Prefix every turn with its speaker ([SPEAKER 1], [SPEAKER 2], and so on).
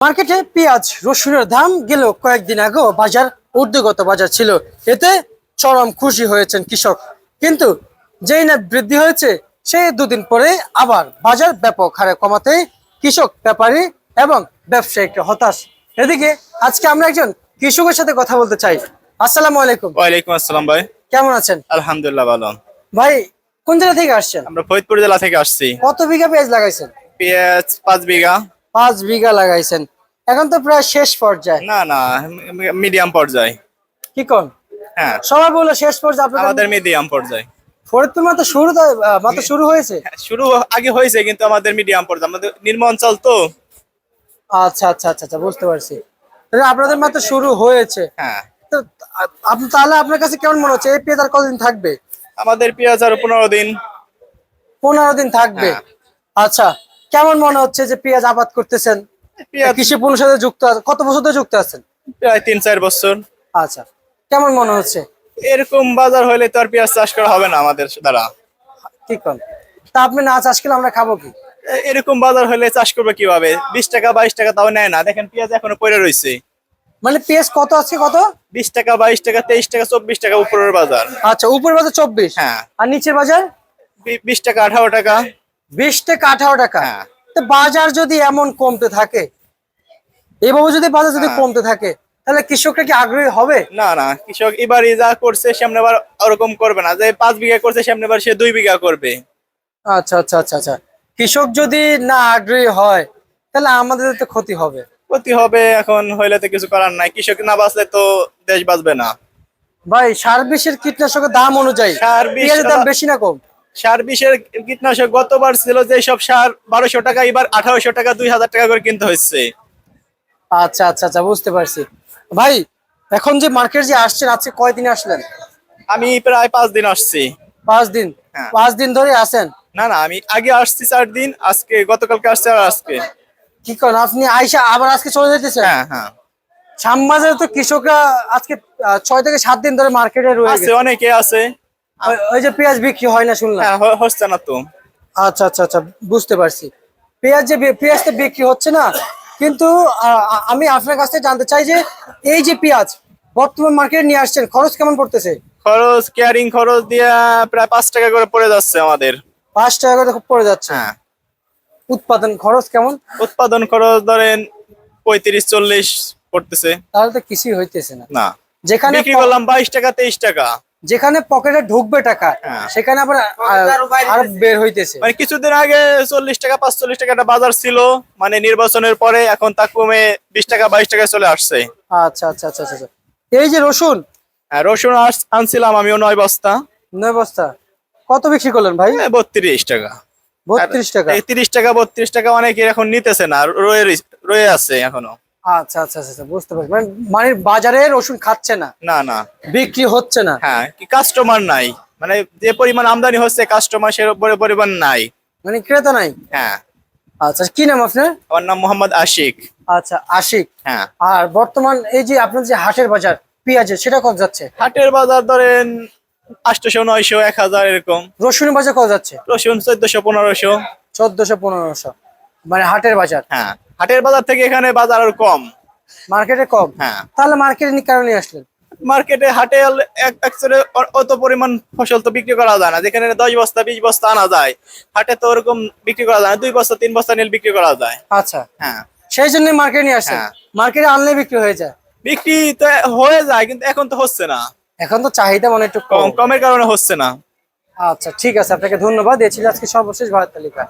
[SPEAKER 1] মার্কেটে পেঁয়াজ রসুনের দাম গেল কয়েকদিন আগেও বাজার ঊর্ধ্বগত বাজার ছিল, এতে চরম খুশি হয়েছেন কৃষক। কিন্তু যেই না বৃদ্ধি হয়েছে সেই দুদিন পরে আবার বাজার ব্যাপক হারে কমাতে কৃষক, ব্যাপারী এবং ব্যবসায়িকরা হতাশ। এদিকে আজকে আমরা একজন কৃষকের সাথে কথা বলতে চাই। আসসালামু আলাইকুম।
[SPEAKER 2] ওয়ালাইকুম আসসালাম ভাই।
[SPEAKER 1] কেমন আছেন?
[SPEAKER 2] আলহামদুলিল্লাহ ভালো।
[SPEAKER 1] ভাই কোন জেলা থেকে আসছেন?
[SPEAKER 2] আমরা ফরিদপুর জেলা থেকে আসছি।
[SPEAKER 1] কত বিঘা পেঁয়াজ লাগাইছেন?
[SPEAKER 2] পেঁয়াজ 5 বিঘা।
[SPEAKER 1] 5 বিঘা লাগাইছেন। এখন তো প্রায় শেষ পর্যায়ে।
[SPEAKER 2] না, মিডিয়াম পর্যায়ে।
[SPEAKER 1] কি কোন?
[SPEAKER 2] হ্যাঁ,
[SPEAKER 1] সবাই বলে শেষ পর্যায়ে, আপনাদের
[SPEAKER 2] আমাদের মিডিয়াম পর্যায়ে।
[SPEAKER 1] ফরিদপুর মাত্র শুরু হয়েছে।
[SPEAKER 2] শুরু আগে হয়েছে কিন্তু আমাদের মিডিয়াম পর্যায়ে, আমাদের নিম্ন অঞ্চল তো।
[SPEAKER 1] আচ্ছা আচ্ছা আচ্ছা আচ্ছা, বুঝতে পারছি। তাহলে আপনাদের মাত্র শুরু হয়েছে।
[SPEAKER 2] হ্যাঁ,
[SPEAKER 1] তো আপনি তাহলে আপনার কাছে কেমন মনে হচ্ছে এই পেঁয়াজ আর কতদিন থাকবে?
[SPEAKER 2] আমাদের পেঁয়াজ আর 15 দিন।
[SPEAKER 1] 15 দিন থাকবে।
[SPEAKER 2] হ্যাঁ।
[SPEAKER 1] আচ্ছা, কেমন মনে হচ্ছে যে পেঁয়াজ আবাদ করতেছেন?
[SPEAKER 2] পেঁয়াজ
[SPEAKER 1] কৃষি পণ্যের সাথে যুক্ত আছেন, কত বছর ধরে যুক্ত আছেন?
[SPEAKER 2] প্রায় 3-4 বছর।
[SPEAKER 1] আচ্ছা, কেমন মনে হচ্ছে?
[SPEAKER 2] এরকম বাজার হলে তো আর পেঁয়াজ চাষ করা হবে না আমাদের দ্বারা।
[SPEAKER 1] কি কোন? তা আপনি না চাষ করলে আমরা খাবো কি?
[SPEAKER 2] এরকম বাজার হলে চাষ করবে কিভাবে? 20 টাকা 22 টাকা তাও নেয় না। দেখেন পেঁয়াজ এখনো পড়ে রয়েছে।
[SPEAKER 1] মানে পেঁয়াজ কত আছে, কত?
[SPEAKER 2] 20 টাকা 22 টাকা 23 টাকা 24 টাকা উপরের বাজার।
[SPEAKER 1] আচ্ছা, উপর বাজার 24।
[SPEAKER 2] হ্যাঁ।
[SPEAKER 1] আর নিচের বাজার
[SPEAKER 2] 20 টাকা 18 টাকা।
[SPEAKER 1] 20 থেকে 18 টাকা।
[SPEAKER 2] হ্যাঁ।
[SPEAKER 1] তো বাজার যদি এমন কমতে থাকে, এভাবে যদি বাজার যদি কমতে থাকে, তাহলে কৃষকরা কি আগ্রহী হবে?
[SPEAKER 2] না, কৃষক এবারই যা করছে সামনে বার ওরকম করবে না, যে 5 বিঘা করছে সামনে বার সে 2 বিঘা করবে।
[SPEAKER 1] আচ্ছা আচ্ছা আচ্ছা আচ্ছা, কৃষক যদি না আগ্রহী হয় তাহলে আমাদের তো ক্ষতি হবে।
[SPEAKER 2] ক্ষতি হবে, এখন হইলে তো কিছু করার নাই। কৃষক না বাঁচলে তো দেশ বাঁচবে না।
[SPEAKER 1] ভাই, সার বিষের কীটনাশকের দাম অনুযায়ী
[SPEAKER 2] সার বিষ
[SPEAKER 1] পেঁয়াজের দাম বেশি না কম?
[SPEAKER 2] সার বিষের কীটনাশক গতবার ছিল যে সব সার 1200 টাকা, এবার 1800 টাকা 2000 টাকা করে কিনতে হচ্ছে।
[SPEAKER 1] আচ্ছা আচ্ছা আচ্ছা, বুঝতে পারছি। ভাই, এখন যে মার্কেট যে আসছেন, আজকে কয়দিনে আসলেন?
[SPEAKER 2] আমি প্রায় 5 দিন আসছি।
[SPEAKER 1] 5 দিন?
[SPEAKER 2] হ্যাঁ।
[SPEAKER 1] 5 দিন ধরে আছেন?
[SPEAKER 2] না, আমি আগে আসছি 4 দিন, আজকে গতকালকে আসছে আর আজকে।
[SPEAKER 1] কি করেন আপনি? আইসা আবার আজকে চলে যেতেছেন?
[SPEAKER 2] হ্যাঁ।
[SPEAKER 1] শ্যামবাজারে তো কৃষকরা আজকে 6 থেকে 7 দিন ধরে মার্কেটে রয়ে
[SPEAKER 2] আছে,
[SPEAKER 1] গেছে।
[SPEAKER 2] অনেকে আছে।
[SPEAKER 1] ওই যে পেঁয়াজ বিক্রি হয় না শুনলাম।
[SPEAKER 2] হ্যাঁ, হচ্ছে না তো।
[SPEAKER 1] আচ্ছা আচ্ছা আচ্ছা, বুঝতে পারছি। পেঁয়াজ তো বিক্রি হচ্ছে না, কিন্তু আমি আপনার কাছ থেকে জানতে চাই যে এই যে পেঁয়াজ বর্তমান মার্কেটে নিয়ে আসছেন, খরচ কেমন পড়তেছে?
[SPEAKER 2] খরচ ক্যারিং খরচ দিয়া প্রায় 5 টাকা করে পড়ে যাচ্ছে আমাদের।
[SPEAKER 1] 5 টাকা করে পড়ে যাচ্ছে।
[SPEAKER 2] হ্যাঁ।
[SPEAKER 1] উৎপাদন খরচ কেমন?
[SPEAKER 2] উৎপাদন খরচ ধরেন 35-40 পড়তেছে।
[SPEAKER 1] তাহলে তো কিছুই হইতেছে না।
[SPEAKER 2] না,
[SPEAKER 1] যেখানে
[SPEAKER 2] বিক্রি করলাম 22 টাকা 23 টাকা।
[SPEAKER 1] যেখানে পকেটে ঢুকবে টাকা,
[SPEAKER 2] হ্যাঁ।
[SPEAKER 1] সেখানে আবার আর বের হইতেছে।
[SPEAKER 2] মানে কিছুদিন আগে 40 টাকা 45 টাকা একটা বাজার ছিল, মানে নির্বাচনের পরে এখন তা কমে 20 টাকা 22 টাকায় চলে আসছে।
[SPEAKER 1] আচ্ছা আচ্ছা আচ্ছা আচ্ছা। এই যে রসুন,
[SPEAKER 2] হ্যাঁ, রসুন আনছিলাম আমিও 9 বস্তা।
[SPEAKER 1] 9 বস্তা কত বিক্রি করলেন ভাই?
[SPEAKER 2] 32 টাকা।
[SPEAKER 1] 32 টাকা?
[SPEAKER 2] এই 30 টাকা 32 টাকা অনেকে এখন নিতেছে না, রয়ে আছে এখনো।
[SPEAKER 1] আচ্ছা আচ্ছা আচ্ছা, বুঝতে পারছি। মানে বাজারে রসুন খাচ্ছে না,
[SPEAKER 2] না
[SPEAKER 1] বিক্রি হচ্ছে না।
[SPEAKER 2] হ্যাঁ, কি কাস্টমার নাই, মানে যে পরিমাণ আমদানি হচ্ছে কাস্টমার সে পরিমাণ নাই।
[SPEAKER 1] মানে ক্রেতা নাই।
[SPEAKER 2] হ্যাঁ।
[SPEAKER 1] আচ্ছা, কি নাম আপনার?
[SPEAKER 2] আমার নাম মোহাম্মদ আশিক।
[SPEAKER 1] আচ্ছা, আশিক।
[SPEAKER 2] হ্যাঁ।
[SPEAKER 1] আর বর্তমান এই যে আপনার যে হাটের বাজার পেঁয়াজের, সেটা কত যাচ্ছে?
[SPEAKER 2] হাটের বাজার ধরেন 800 900 1000 এরকম।
[SPEAKER 1] রসুনের বাজার কত যাচ্ছে?
[SPEAKER 2] রসুন 1400 1500।
[SPEAKER 1] 1400 1500, মানে হাটের বাজার।
[SPEAKER 2] হ্যাঁ, হাটের বাজার থেকে এখানে বাজার আরো কম।
[SPEAKER 1] মার্কেটে কম?
[SPEAKER 2] হ্যাঁ।
[SPEAKER 1] তাহলে মার্কেটে কারণে আসলেন?
[SPEAKER 2] মার্কেটে হাটে একচরে অত পরিমাণ ফসল তো বিক্রি করা যায় না, যেখানে 10 বস্তা 20 বস্তা আনা যায়, হাটে তো ওরকম বিক্রি করা যায় না, 2 বস্তা 3 বস্তা নীল বিক্রি করা যায়।
[SPEAKER 1] আচ্ছা,
[SPEAKER 2] হ্যাঁ।
[SPEAKER 1] সেই জন্য মার্কেটে নিয়ে আসছেন।
[SPEAKER 2] হ্যাঁ।
[SPEAKER 1] মার্কেটে আনলে বিক্রি হয়ে যায়?
[SPEAKER 2] বিক্রি তো হয়ে যায় কিন্তু এখন তো হচ্ছে না,
[SPEAKER 1] এখন তো চাহিদা মানে একটু কম।
[SPEAKER 2] কমের কারণে হচ্ছে না।
[SPEAKER 1] আচ্ছা, ঠিক আছে, আপনাকে ধন্যবাদ। এ ছিল আজকে সর্বশেষ বাজার তালিকা।